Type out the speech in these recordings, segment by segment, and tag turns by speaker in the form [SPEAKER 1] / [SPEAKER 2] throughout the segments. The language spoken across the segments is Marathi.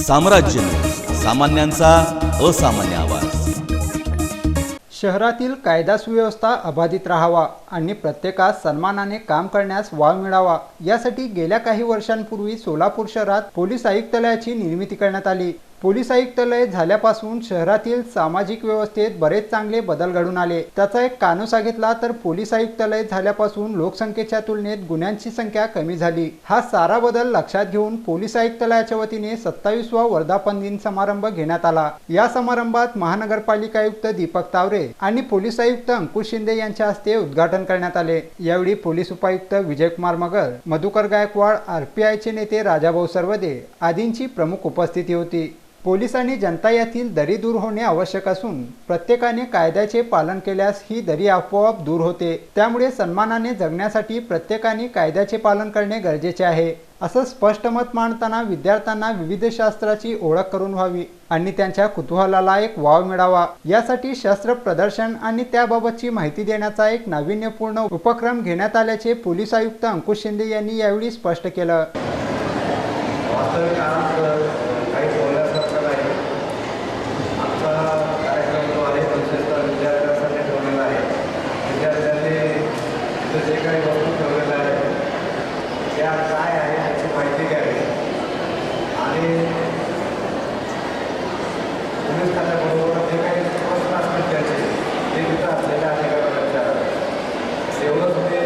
[SPEAKER 1] साम्राज्य न्यूज, सामान्यांचा असामान्य आवाज।
[SPEAKER 2] शहरातील कायदा सुव्यवस्था अबाधित राहावा आणि प्रत्येकास सन्मानाने काम करण्यास वाव मिळावा यासाठी गेल्या काही वर्षांपूर्वी सोलापूर शहरात पोलीस आयुक्तालयाची निर्मिती करण्यात आली। पोलीस आयुक्तालय झाल्यापासून शहरातील सामाजिक व्यवस्थेत बरेच चांगले बदल घडून आले। त्याचा एक कानोसा घेतला तर पोलीस आयुक्तालय झाल्यापासून लोकसंख्येच्या तुलनेत गुन्ह्यांची संख्या कमी झाली। हा सारा बदल लक्षात घेऊन पोलीस आयुक्तालयाच्या वतीने 27वा वर्धापन दिन समारंभ घेण्यात आला। या समारंभात महानगरपालिका आयुक्त दीपक तावरे आणि पोलीस आयुक्त अंकुश शिंदे यांच्या हस्ते उद्घाटन करण्यात आले। यावेळी पोलीस उपायुक्त विजयकुमार मगर, मधुकर गायकवाड, आरपीआयचे नेते राजाभाऊ सरवदे आदींची प्रमुख उपस्थिती होती। पोलीस आणि जनता यातील दरी दूर होणे आवश्यक असून प्रत्येकाने कायद्याचे पालन केल्यास ही दरी आपोआप दूर होते। त्यामुळे सन्मानाने जगण्यासाठी प्रत्येकाने कायद्याचे पालन करणे गरजेचे आहे, असं स्पष्ट मत मांडताना विद्यार्थ्यांना विविध शास्त्राची ओळख करून व्हावी आणि त्यांच्या कुतूहलाला एक वाव मिळावा यासाठी शस्त्र प्रदर्शन आणि त्याबाबतची माहिती देण्याचा एक नाविन्यपूर्ण उपक्रम घेण्यात आल्याचे पोलीस आयुक्त अंकुश शिंदे यांनी यावेळी स्पष्ट केलं।
[SPEAKER 3] जे काही वस्तू ठेवलेलं आहे त्या काय आहे याची माहिती घ्यावी आणि पोलीस खात्याबरोबर जे काही प्रश्न असतील त्याचे ते तिथं असलेल्या अधिकाऱ्यांना विचारावे एवढंच ते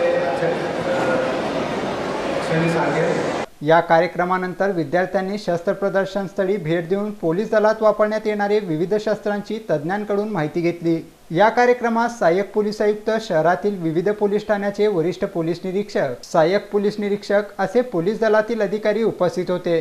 [SPEAKER 3] क्षणी सांगेल।
[SPEAKER 2] या कार्यक्रमानंतर विद्यार्थ्यांनी शस्त्र प्रदर्शन स्थळी भेट देऊन पोलीस दलात वापरण्यात येणारे विविध शस्त्रांची तज्ज्ञांकडून माहिती घेतली। या कार्यक्रमात सहाय्यक पोलीस आयुक्त, शहरातील विविध पोलीस ठाण्याचे वरिष्ठ पोलीस निरीक्षक, सहाय्यक पोलीस निरीक्षक असे पोलीस दलातील अधिकारी उपस्थित होते।